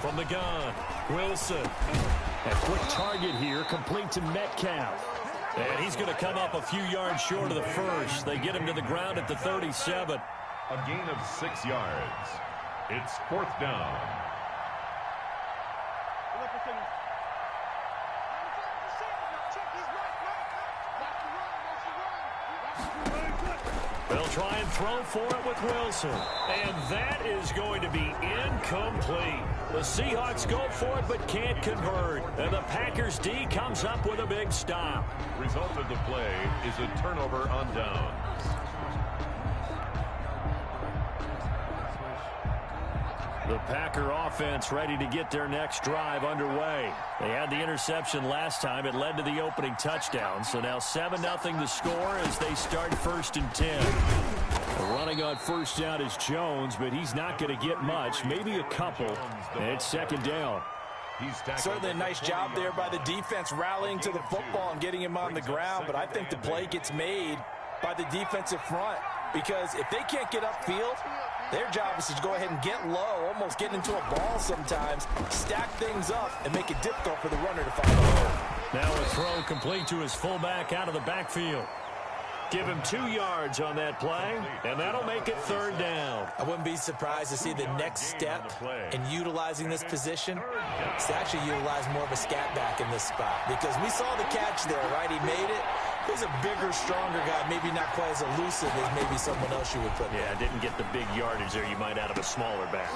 From the gun, Wilson. A quick target here, complete to Metcalf. And he's going to come up a few yards short of the first. They get him to the ground at the 37. A gain of 6 yards. It's 4th down. They'll try and throw for it with Wilson. And that is going to be incomplete. The Seahawks go for it but can't convert. And the Packers D comes up with a big stop. Result of the play is a turnover on downs. The Packer offense ready to get their next drive underway. They had the interception last time. It led to the opening touchdown. So now 7-0 the score as they start 1st and 10. Running on first down is Jones, but he's not going to get much, maybe a couple. And it's 2nd down. Certainly a nice job there by the defense rallying to the football and getting him on the ground. But I think the play gets made by the defensive front because if they can't get upfield, their job is to go ahead and get low, almost get into a ball sometimes, stack things up, and make it difficult for the runner to find the hole. Now a throw complete to his fullback out of the backfield. Give him 2 yards on that play, and that'll make it 3rd down. I wouldn't be surprised to see the next step in utilizing this position. It's to actually utilize more of a scat back in this spot because we saw the catch there, right? He made it. He's a bigger, stronger guy, maybe not quite as elusive as maybe someone else you would put there. Yeah, didn't get the big yardage there you might out of a smaller back.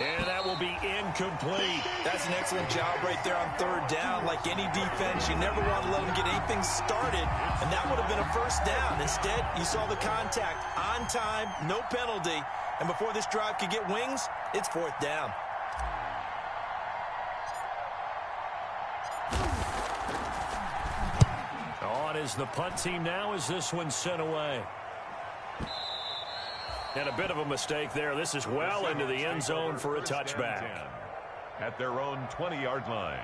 And that will be incomplete. That's an excellent job right there on 3rd down. Like any defense, you never want to let them get anything started, and that would have been a 1st down. Instead, you saw the contact on time, no penalty, and before this drive could get wings, it's 4th down. On is the punt team now as this one's sent away. And a bit of a mistake there. This is well into the end zone for a touchback. At their own 20-yard line.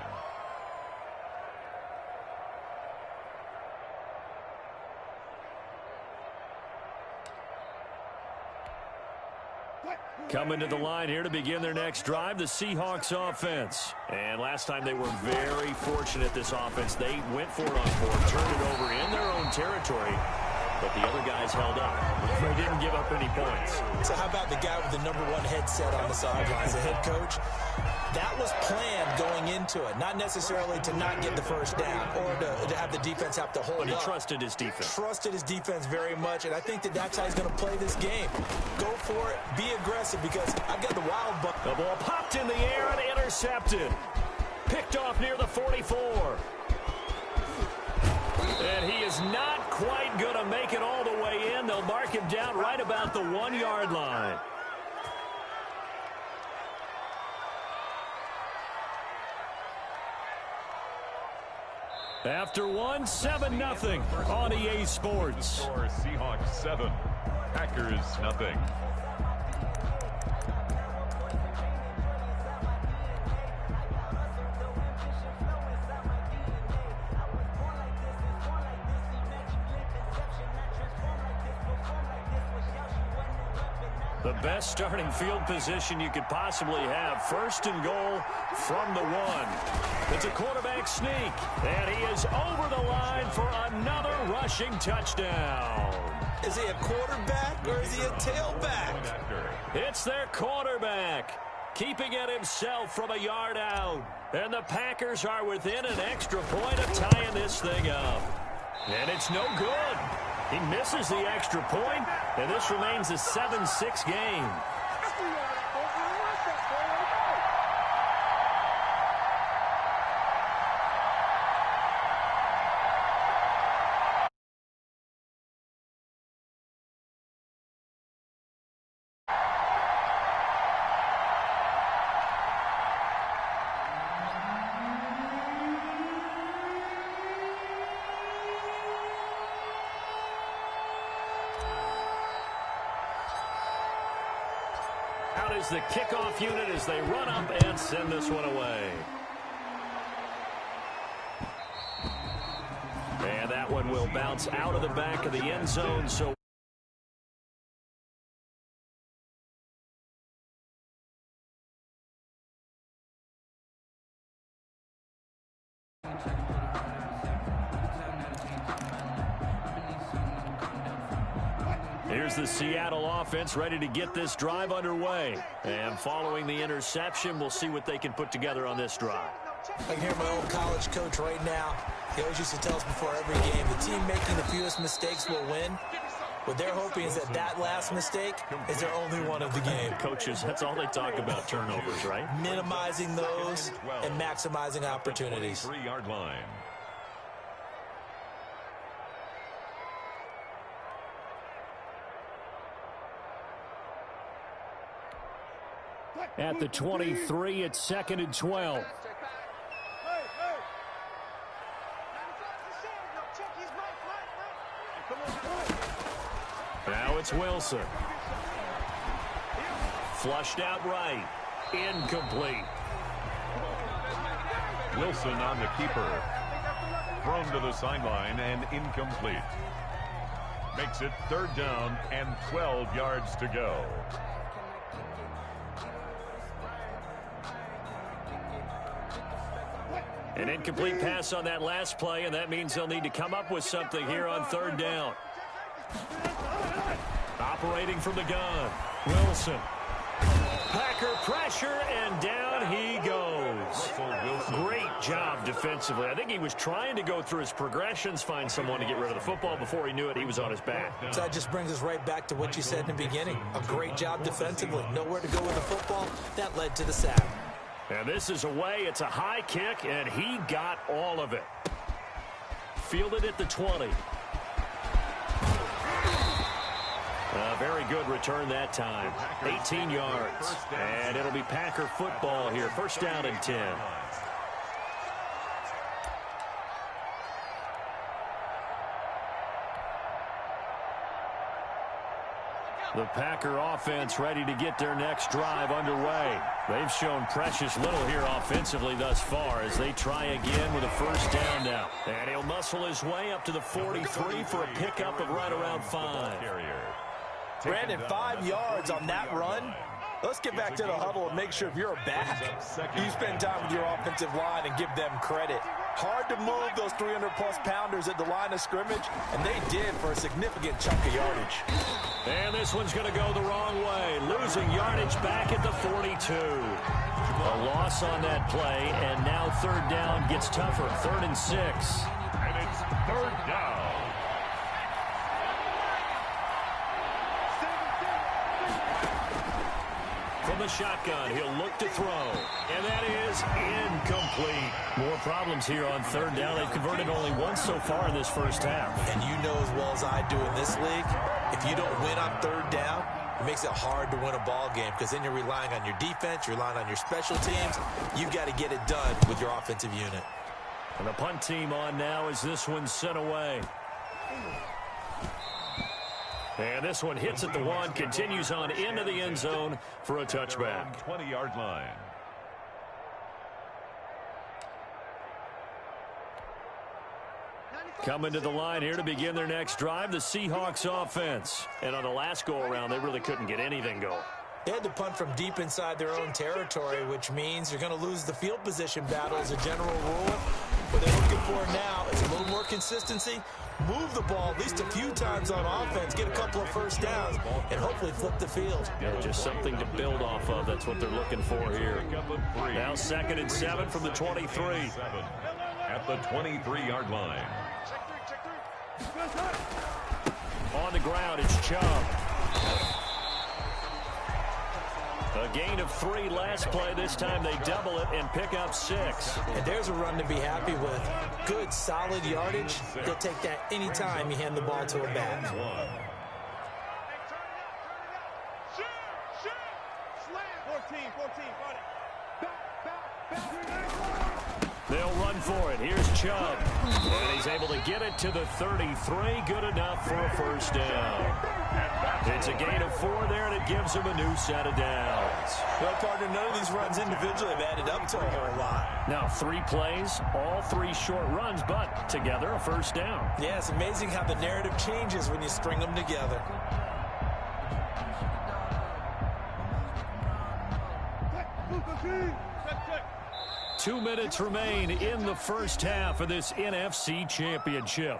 Coming to the line here to begin their next drive, the Seahawks offense. And last time they were very fortunate, this offense. They went for it on 4th, turned it over in their own territory, but the other guys held up. They didn't give up any points. So how about the guy with the #1 headset on the sidelines, the head coach? That was planned going into it, not necessarily to not get the 1st down or to have the defense have to hold up. But he trusted his defense. Trusted his defense very much, and I think that's how he's going to play this game. Go for it, be aggressive, because I've got the wild buck. The ball popped in the air and intercepted. Picked off near the 44. And he is not quite going to make it all the way in. They'll mark him down right about the 1-yard line. After 7-0 on EA Sports. Seahawks 7, Packers nothing. The best starting field position you could possibly have. 1st and goal from the 1. It's a quarterback sneak, and he is over the line for another rushing touchdown. Is he a quarterback or is he a tailback? It's their quarterback, keeping it himself from a yard out. And the Packers are within an extra point of tying this thing up. And it's no good. He misses the extra point, and this remains a 7-6 game. Out is the kickoff unit as they run up and send this one away. And that one will bounce out of the back of the end zone. So Here's the Seattle offense ready to get this drive underway. And following the interception, we'll see what they can put together on this drive. I can hear my old college coach right now. He always used to tell us before every game, the team making the fewest mistakes will win. What they're hoping is that last mistake is their only one of the game. Coaches, that's all they talk about, turnovers, right? Minimizing those and maximizing opportunities. 3-yard line. At the 23, it's 2nd and 12. Now it's Wilson. Flushed out right. Incomplete. Wilson on the keeper. Thrown to the sideline and incomplete. Makes it 3rd down and 12 yards to go. An incomplete pass on that last play, and that means they'll need to come up with something here on 3rd down. Operating from the gun, Wilson. Packer pressure, and down he goes. Great job defensively. I think he was trying to go through his progressions, find someone to get rid of the football. Before he knew it, he was on his back. So that just brings us right back to what you said in the beginning. A great job defensively. Nowhere to go with the football. That led to the sack. And this is away. It's a high kick, and he got all of it. Fielded at the 20. A very good return that time. 18 yards. And it'll be Packer football here. 1st down and 10. The Packer offense ready to get their next drive underway. They've shown precious little here offensively thus far as they try again with a 1st down now. And he'll muscle his way up to the 43 for a pickup of right around 5. Brandon, 5 yards on that run. Let's get back to the huddle and make sure if you're a back, you spend time with your offensive line and give them credit. Hard to move those 300-plus pounders at the line of scrimmage, and they did for a significant chunk of yardage. And this one's going to go the wrong way. Losing yardage back at the 42. A loss on that play, and now 3rd down gets tougher. 3rd and 6. And it's 3rd down. From the shotgun, he'll look to throw. And that is incomplete. More problems here on 3rd down. They've converted only once so far in this 1st half. And you know as well as I do in this league, if you don't win on 3rd down, it makes it hard to win a ball game because then you're relying on your defense, you're relying on your special teams. You've got to get it done with your offensive unit. And the punt team on now as this one's sent away. And this one hits at the 1, continues on into the end zone for a touchback. 20-yard line. Coming to the line here to begin their next drive, the Seahawks offense. And on the last go-around, they really couldn't get anything going. They had to punt from deep inside their own territory, which means you're going to lose the field position battle as a general rule. What they're looking for now is a little more consistency, move the ball at least a few times on offense, get a couple of 1st downs, and hopefully flip the field. Yeah, just something to build off of. That's what they're looking for here. Now 2nd and 7 from the 23. At the 23-yard line. On the ground, it's Chubb. A gain of 3 last play. This time they double it and pick up 6. And there's a run to be happy with. Good, solid yardage. They'll take that anytime you hand the ball to a back. They'll run for it. Here's Chubb. And he's able to get it to the 33. Good enough for a 1st down. It's a gain of 4 there, and it gives him a new set of downs. Well, partner, none of these runs individually have added up to a whole lot. Now 3 plays, all 3 short runs, but together a 1st down. Yeah, it's amazing how the narrative changes when you string them together. 2 minutes remain in the first half of this NFC Championship.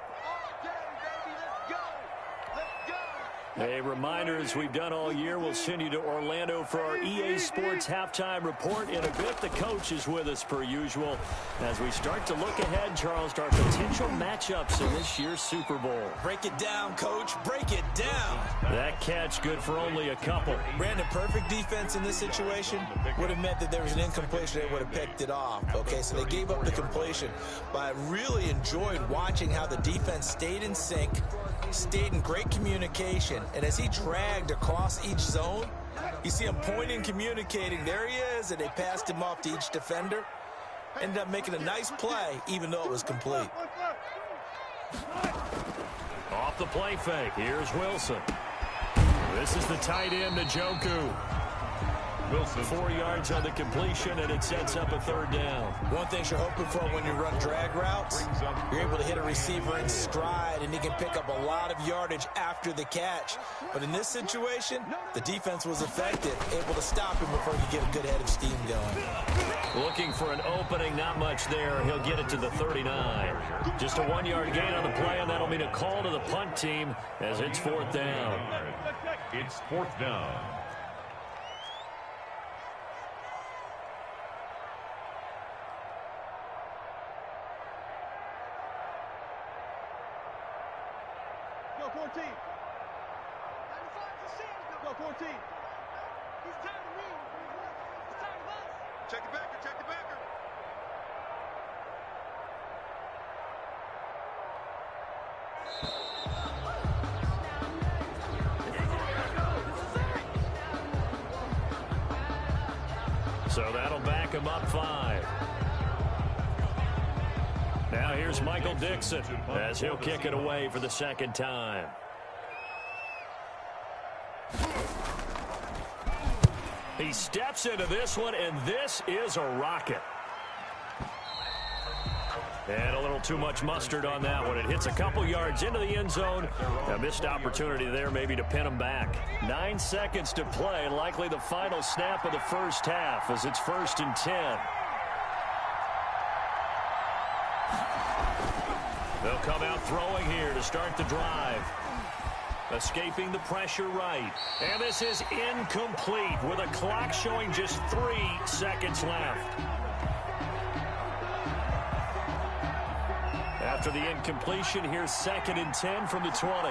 A reminder, as we've done all year, we'll send you to Orlando for our EA Sports halftime report in a bit. The coach is with us per usual as we start to look ahead, Charles, to our potential matchups in this year's Super Bowl. Break it down, Coach. Break it down. That catch good for only a couple. Brandon, perfect defense in this situation would have meant that there was an incompletion. They would have picked it off. Okay, so they gave up the completion. But I really enjoyed watching how the defense stayed in sync, stayed in great communication, and as he dragged across each zone, you see him pointing, communicating. There he is, and they passed him off to each defender. Ended up making a nice play, even though it was complete. Off the play fake, here's Wilson. This is the tight end, Njoku. Wilson 4 yards on the completion, and it sets up a third down. One thing you're hoping for when you run drag routes, you're able to hit a receiver in stride, and he can pick up a lot of yardage after the catch. But in this situation, the defense was effective, able to stop him before he could get a good head of steam going. Looking for an opening, not much there. He'll get it to the 39. Just a 1-yard gain on the play, and that'll mean a call to the punt team as it's fourth down. It's fourth down. Go 14. 95 to 6. Go 14. He's tired of me. He's tired of us. Check the backer. Check the backer. So that'll back him up 5. Now here's Michael Dixon as he'll kick it away for the second time. He steps into this one, and this is a rocket. And a little too much mustard on that one. It hits a couple yards into the end zone. A missed opportunity there maybe to pin him back. 9 seconds to play, likely the final snap of the first half as it's 1st and 10. They'll come out throwing here to start the drive. Escaping the pressure right. And this is incomplete with a clock showing just 3 seconds left. After the incompletion, here's 2nd and 10 from the 20.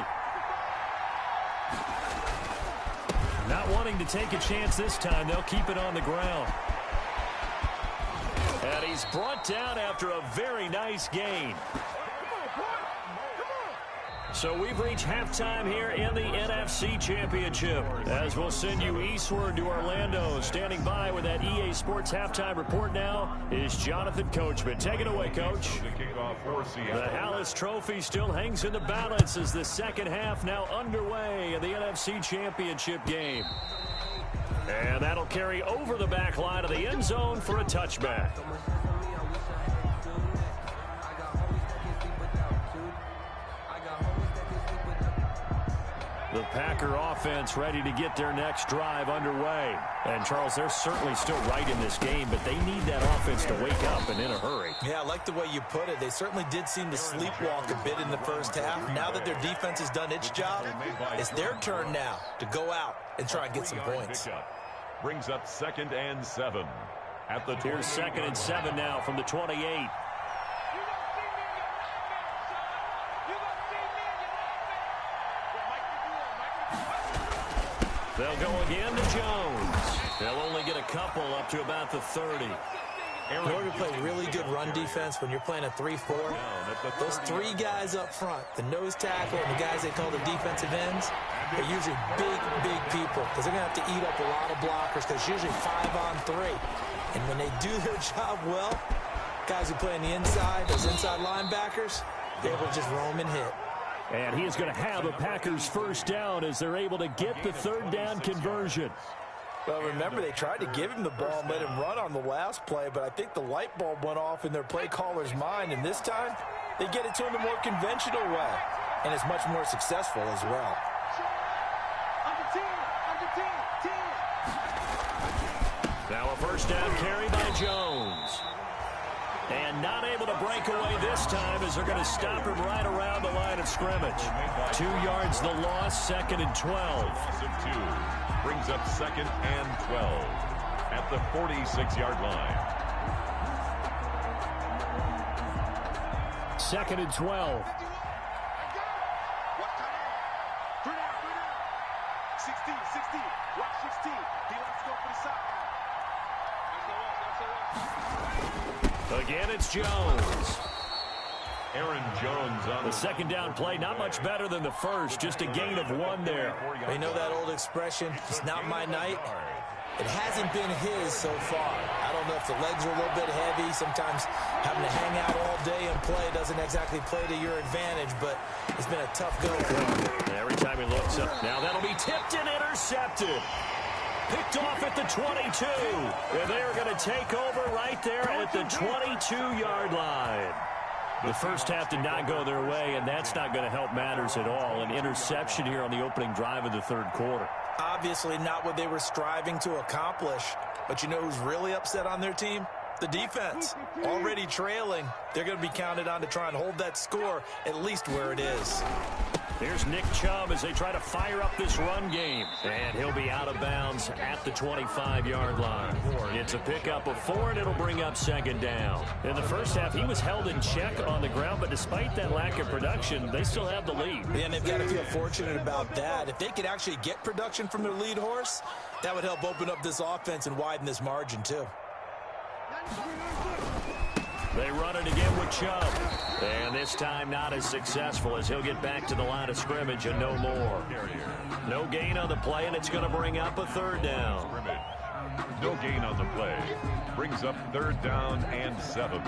Not wanting to take a chance this time, they'll keep it on the ground. And he's brought down after a very nice gain. So we've reached halftime here in the NFC Championship. As we'll send you eastward to Orlando. Standing by with that EA Sports halftime report now is Jonathan Coachman. Take it away, Coach. The Hallis Trophy still hangs in the balance as the second half now underway in the NFC Championship game. And that'll carry over the back line of the end zone for a touchback. The Packer offense ready to get their next drive underway. And, Charles, they're certainly still right in this game, but they need that offense to wake up and in a hurry. Yeah, I like the way you put it. They certainly did seem to sleepwalk a bit in the first half. Now that their defense has done its job, it's their turn now to go out and try and get some points. Brings up 2nd and 7. At the Here's 2nd and 7 now from the 28. They'll go again to Jones. They'll only get a couple up to about the 30. In order to play really good run defense when you're playing a 3-4, those 3 guys up front, the nose tackle and the guys they call the defensive ends, they're usually big people because they're going to have to eat up a lot of blockers because it's usually 5-on-3. And when they do their job well, guys who play on the inside, those inside linebackers, they're able to just roam and hit. And he is going to have a Packers first down as they're able to get the third down conversion. Well, remember, they tried to give him the ball and let him run on the last play, but I think the light bulb went off in their play caller's mind, and this time they get it to him the more conventional way, and it's much more successful as well. Now a first down carry by Jones. And not able to break away this time as they're going to stop him right around the line of scrimmage. 2 yards the loss, 2nd and 12. Loss of 2 brings up 2nd and 12 at the 46-yard line. 2nd and 12. 16. Watch 16. He wants to go for the side. Again, it's Jones. Aaron Jones on the second down play, not much better than the first, just a gain of 1 there. You know that old expression, it's not my night? It hasn't been his so far. I don't know if the legs are a little bit heavy. Sometimes having to hang out all day and play doesn't exactly play to your advantage, but it's been a tough go for him. Every time he looks up, now that'll be tipped and intercepted. Picked off at the 22. And they're going to take over right there at the 22-yard line. The first half did not go their way, and that's not going to help matters at all. An interception here on the opening drive of the third quarter. Obviously not what they were striving to accomplish. But you know who's really upset on their team? The defense. Already trailing. They're going to be counted on to try and hold that score at least where it is. Here's Nick Chubb as they try to fire up this run game. And he'll be out of bounds at the 25-yard line. It's a pickup of 4, and it'll bring up 2nd down. In the first half, he was held in check on the ground, but despite that lack of production, they still have the lead. And they've got to feel fortunate about that. If they could actually get production from their lead horse, that would help open up this offense and widen this margin, too. They run it again with Chubb. And this time not as successful as he'll get back to the line of scrimmage and no more. No gain on the play, and it's going to bring up a 3rd down. No gain on the play. Brings up 3rd down and 7.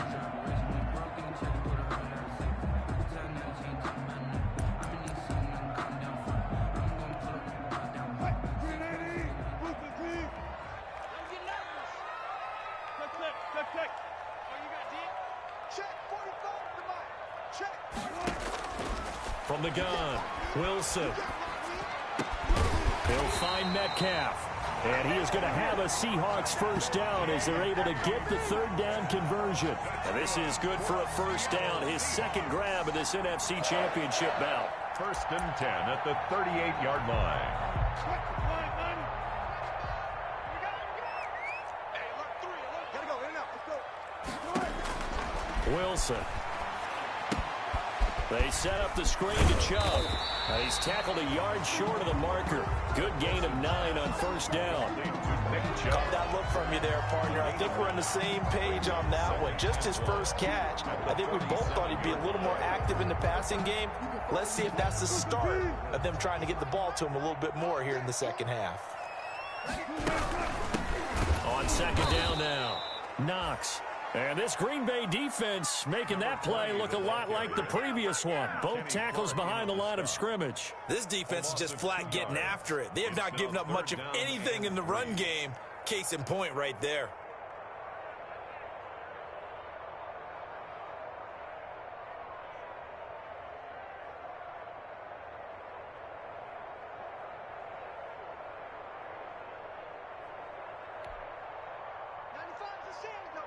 From the gun, Wilson. He'll find Metcalf. And he is going to have a Seahawks 1st down as they're able to get the 3rd down conversion. And this is good for a 1st down, his 2nd grab of this NFC Championship bout. 1st and 10 at the 38-yard line. Wilson. They set up the screen to Chubb. He's tackled a yard short of the marker. Good gain of 9 on 1st down. Caught that look from you there, partner. I think we're on the same page on that one. Just his first catch. I think we both thought he'd be a little more active in the passing game. Let's see if that's the start of them trying to get the ball to him a little bit more here in the second half. On 2nd down now, Knox. And this Green Bay defense making that play look a lot like the previous one. Both tackles behind the line of scrimmage. This defense is just flat getting after it. They have not given up much of anything in the run game. Case in point right there.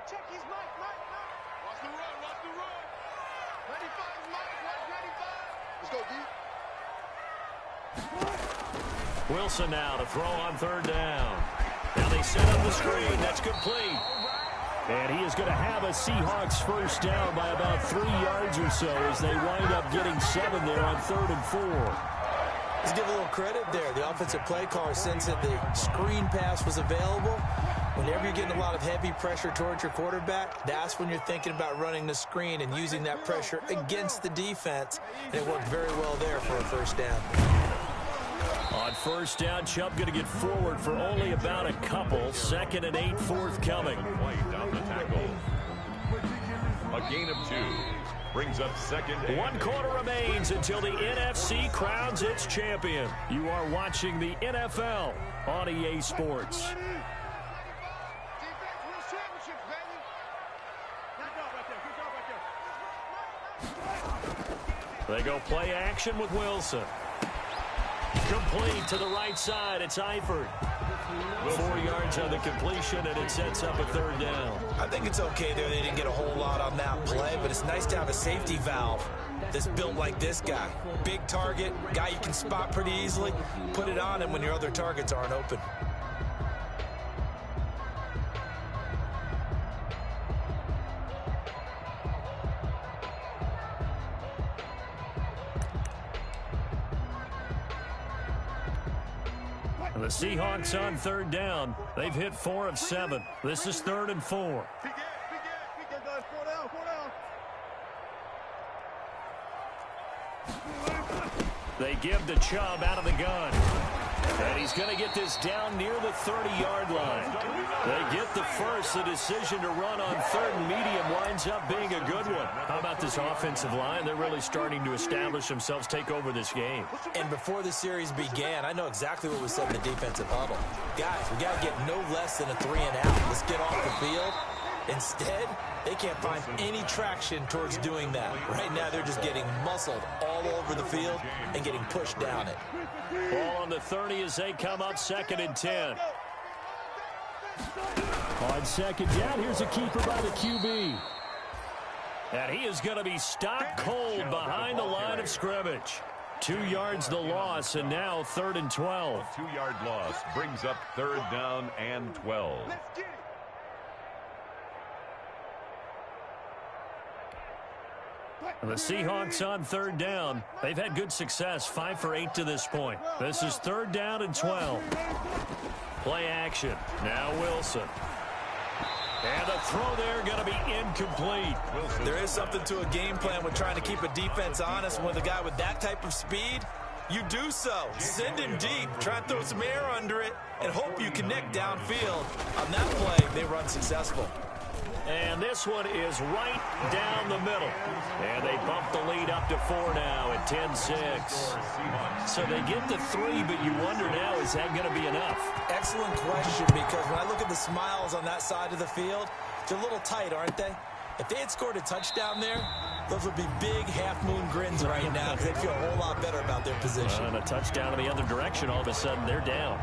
Check his mic. Watch the run. 95 is Mike. Watch 95. Let's go, D. Wilson now to throw on 3rd down. Now they set up the screen. That's complete. And he is going to have a Seahawks 1st down by about 3 yards or so as they wind up getting 7 there on 3rd and 4. Let's give a little credit there. The offensive play caller sensed that the screen pass was available. Whenever you're getting a lot of heavy pressure towards your quarterback, that's when you're thinking about running the screen and using that pressure against the defense. And it worked very well there for a 1st down. On 1st down, Chubb going to get forward for only about a couple. 2nd and 8 forthcoming. White on the tackle. A gain of 2. Brings up 2nd and 1 quarter remains until the NFC crowns its champion. You are watching the NFL on EA Sports. They go play action with Wilson. Complete to the right side. It's Eifert. 4 yards on the completion, and it sets up a third down. I think it's okay there. They didn't get a whole lot on that play, but it's nice to have a safety valve that's built like this guy. Big target, guy you can spot pretty easily. Put it on him when your other targets aren't open. The Seahawks on third down. They've hit 4 of 7. This is 3rd and 4. They give to Chubb out of the gun. And he's going to get this down near the 30-yard line. They get the first. The decision to run on 3rd and medium winds up being a good one. How about this offensive line? They're really starting to establish themselves, take over this game. And before the series began, I know exactly what was said in the defensive huddle. Guys, we got to get no less than a 3 and out. Let's get off the field. Instead, they can't find any traction towards doing that. Right now, they're just getting muscled all over the field and getting pushed down it. Ball on the 30 as they come up 2nd and 10. On 2nd down, here's a keeper by the QB. And he is going to be stopped cold behind the line of scrimmage. 2 yards the loss, and now 3rd and 12. A 2-yard loss brings up 3rd down and 12. The Seahawks on 3rd down. They've had good success, 5 for 8 to this point. This is 3rd down and 12. Play action. Now Wilson. And the throw there going to be incomplete. There is something to a game plan with trying to keep a defense honest. With a guy with that type of speed, you do so. Send him deep. Try and throw some air under it and hope you connect downfield. On that play, they run successful. And this one is right down the middle. And they bump the lead up to 4 now at 10-6. So they get to 3, but you wonder now, is that going to be enough? Excellent question, because when I look at the smiles on that side of the field, they're a little tight, aren't they? If they had scored a touchdown there, those would be big half-moon grins right now, because they feel a whole lot better about their position. And a touchdown in the other direction, all of a sudden they're down.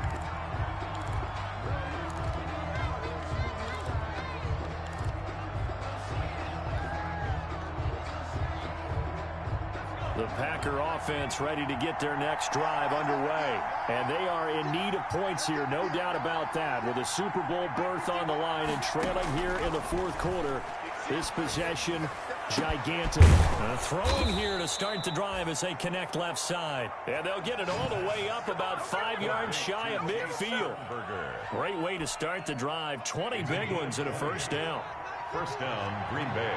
The Packer offense ready to get their next drive underway. And they are in need of points here, no doubt about that. With a Super Bowl berth on the line and trailing here in the 4th quarter. This possession, gigantic. Throwing here to start the drive as they connect left side. And they'll get it all the way up about 5 yards shy of midfield. Great way to start the drive. 20 big ones and a first down. First down, Green Bay.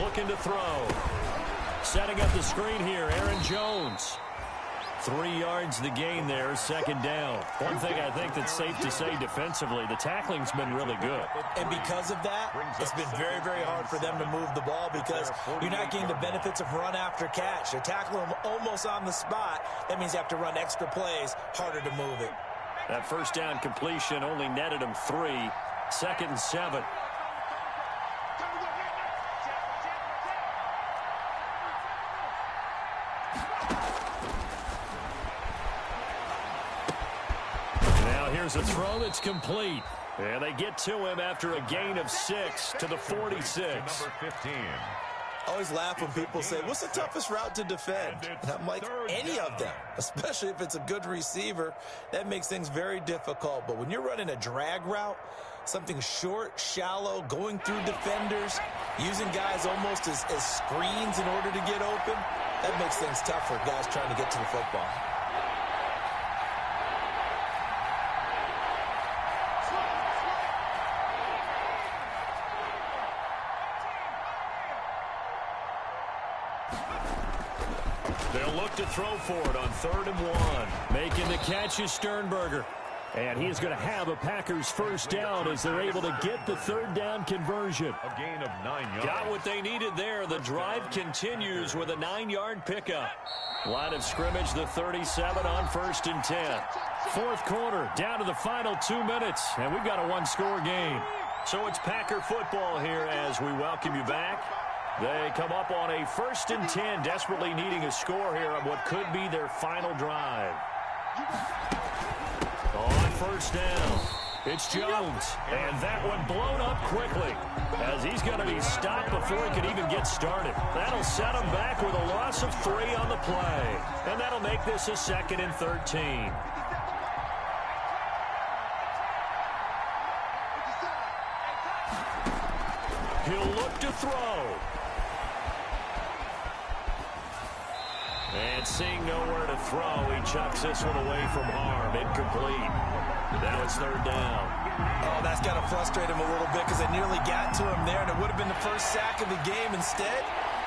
Looking to throw. Setting up the screen here, Aaron Jones. 3 yards the gain there, 2nd down. One thing I think that's safe to say defensively, the tackling's been really good. And because of that, it's been very, very hard for them to move the ball because you're not getting the benefits of run after catch. You tackle them almost on the spot. That means you have to run extra plays, harder to move it. That first down completion only netted them 3. 2nd and 7. Here's a throw that's complete. And they get to him after a gain of 6 to the 46. Number 15. I always laugh when people say, what's the toughest route to defend? And I'm like, any of them, especially if it's a good receiver. That makes things very difficult. But when you're running a drag route, something short, shallow, going through defenders, using guys almost as screens in order to get open, that makes things tough for guys trying to get to the football. They'll look to throw for it on 3rd and 1. Making the catch is Sternberger. And he is going to have a Packers first down as they're able to get the 3rd down conversion. A gain of 9 yards. Got what they needed there. The drive continues with a 9-yard pickup. Line of scrimmage, the 37 on 1st and 10. 4th quarter, down to the final 2 minutes. And we've got a 1-score game. So it's Packer football here as we welcome you back. They come up on a 1st and 10, desperately needing a score here on what could be their final drive. On first down, it's Jones. And that one blown up quickly as he's going to be stopped before he can even get started. That'll set him back with a loss of 3 on the play. And that'll make this a 2nd and 13. He'll look to throw. And seeing nowhere to throw, he chucks this one away from harm. Incomplete. Now it's 3rd down. Oh, that's got to frustrate him a little bit because they nearly got to him there, and it would have been the first sack of the game. Instead,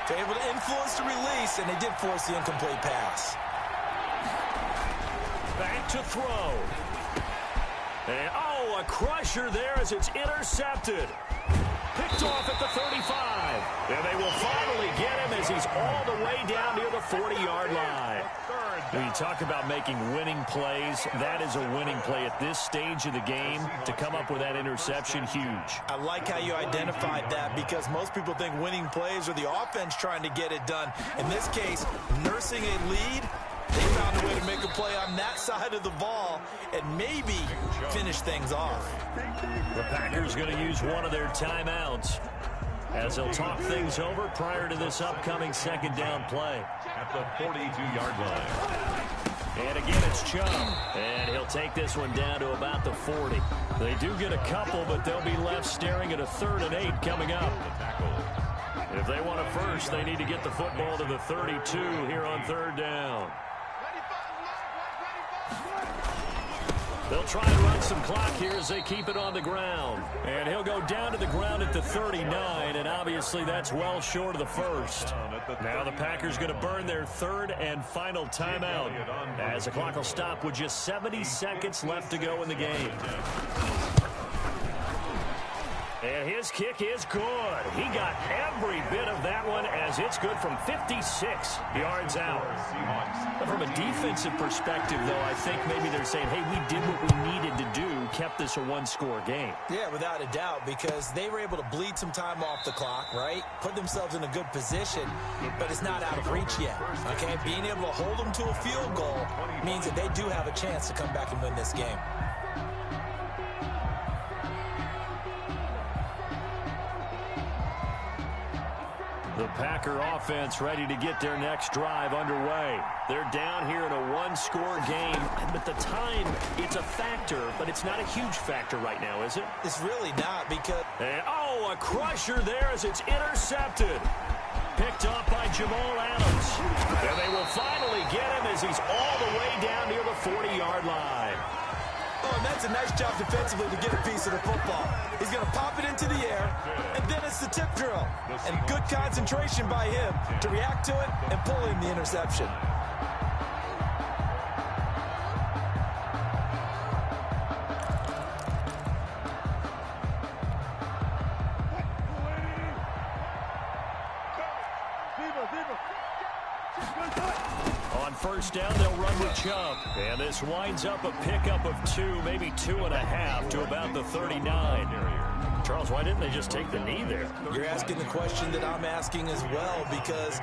they're able to influence the release, and they did force the incomplete pass. Back to throw. And, a crusher there as it's intercepted. Picked off at the 35. And they will finally get him as he's all the way down near the 40-yard line. When you talk about making winning plays, that is a winning play at this stage of the game. To come up with that interception, huge. I like how you identified that because most people think winning plays are the offense trying to get it done. In this case, nursing a lead, they found a way to make a play on that side of the ball and maybe finish things off. The Packers going to use one of their timeouts as they'll talk things over prior to this upcoming 2nd down play. At the 42-yard line. And again, it's Chubb. And he'll take this one down to about the 40. They do get a couple, but they'll be left staring at a 3rd and 8 coming up. If they want a first, they need to get the football to the 32 here on 3rd down. They'll try and run some clock here as they keep it on the ground. And he'll go down to the ground at the 39, and obviously that's well short of the first. Now the Packers going to burn their 3rd and final timeout as the clock will stop with just 70 seconds left to go in the game. And his kick is good. He got every bit of that one as it's good from 56 yards out. But from a defensive perspective, though, I think maybe they're saying, hey, we did what we needed to do, kept this a 1-score game. Yeah, without a doubt, because they were able to bleed some time off the clock, right? Put themselves in a good position, but it's not out of reach yet, okay? Being able to hold them to a field goal means that they do have a chance to come back and win this game. The Packer offense ready to get their next drive underway. They're down here in a 1-score game, but the time, it's a factor, but it's not a huge factor right now, is it? It's really not because... And, a crusher there as it's intercepted. Picked off by Jamal Adams. And they will finally get him as he's all the way down near the 40-yard line. Oh, and that's a nice job defensively to get a piece of the football. He's going to pop it into the air, and then it's the tip drill. And good concentration by him to react to it and pull in the interception. On first down, they'll run with Chubb. And this winds up a pickup of 2, maybe 2.5 to about the 39. Charles, why didn't they just take the knee there? You're asking the question that I'm asking as well because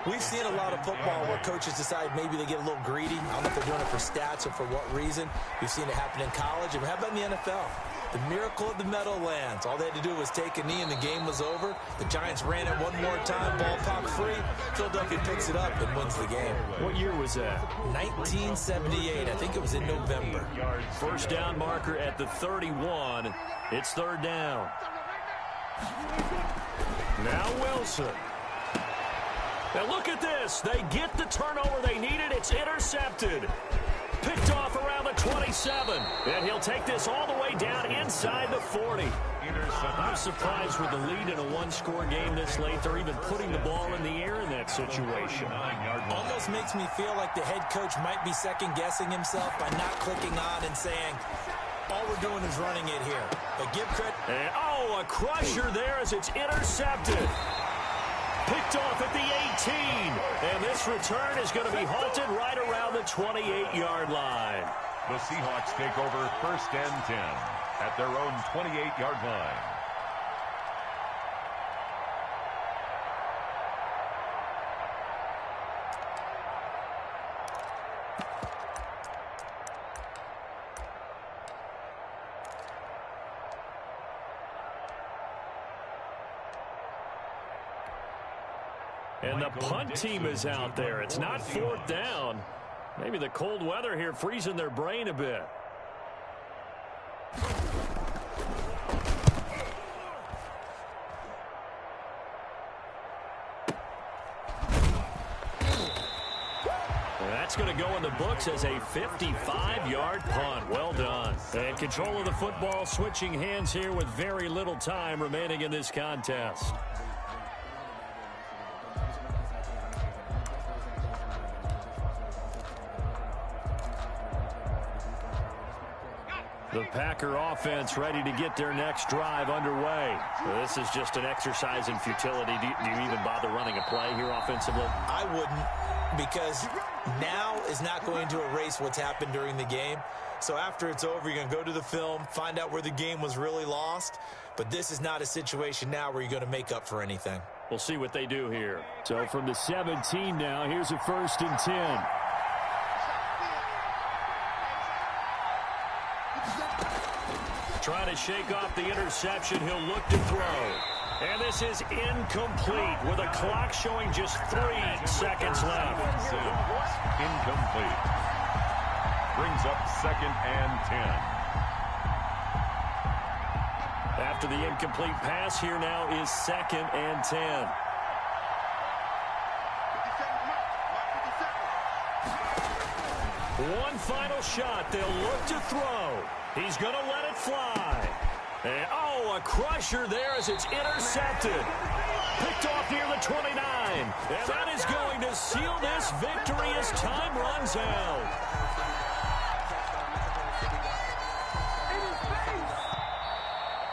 we've seen a lot of football where coaches decide maybe they get a little greedy. I don't know if they're doing it for stats or for what reason. We've seen it happen in college. And how about in the NFL? The miracle of the Meadowlands. All they had to do was take a knee and the game was over. The Giants ran it one more time. Ball popped free. Philadelphia picks it up and wins the game. What year was that? 1978. I think it was in November. First down marker at the 31. It's 3rd down. Now Wilson. Now look at this. They get the turnover they needed. It's intercepted. Picked off around the 27. And he'll take this all the way down inside the 40. I'm surprised with the lead in a 1-score game this late. They're even putting the ball in the air in that situation. Almost makes me feel like the head coach might be second-guessing himself by not clicking on and saying, all we're doing is running it here. But give credit. And, a crusher there as it's intercepted. Picked off at the 18. And this return is going to be halted right around the 28-yard line. The Seahawks take over 1st and 10 at their own 28-yard line. And the punt team is out there. It's not fourth down. Maybe the cold weather here freezing their brain a bit. That's going to go in the books as a 55-yard punt. Well done. And control of the football switching hands here with very little time remaining in this contest. The Packer offense ready to get their next drive underway. This is just an exercise in futility. Do you even bother running a play here offensively? I wouldn't, because now is not going to erase what's happened during the game. So after it's over, you're going to go to the film, find out where the game was really lost. But this is not a situation now where you're going to make up for anything. We'll see what they do here. So from the 17 now, here's a 1st and 10. Trying to shake off the interception. He'll look to throw. And this is incomplete with a clock showing just 3 seconds left. Incomplete. Brings up 2nd and 10. After the incomplete pass, here now is 2nd and 10. One final shot. They'll look to throw. He's going to let it fly. And, oh, a crusher there as it's intercepted. Picked off near the 29. And that is going to seal this victory as time runs out.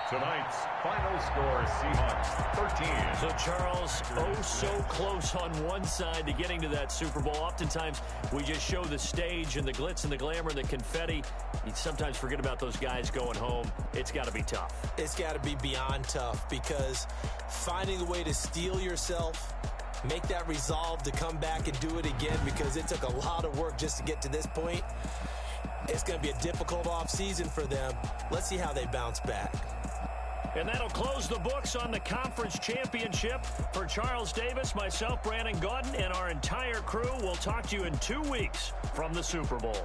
Tonight's final score, Seahawks 13. So, Charles, oh so close on one side to getting to that Super Bowl. Oftentimes, we just show the stage and the glitz and the glamour and the confetti. You sometimes forget about those guys going home. It's got to be tough. It's got to be beyond tough, because finding a way to steel yourself, make that resolve to come back and do it again, because it took a lot of work just to get to this point. It's going to be a difficult offseason for them. Let's see how they bounce back. And that'll close the books on the conference championship. For Charles Davis, myself, Brandon Gaudin, and our entire crew, we'll talk to you in 2 weeks from the Super Bowl.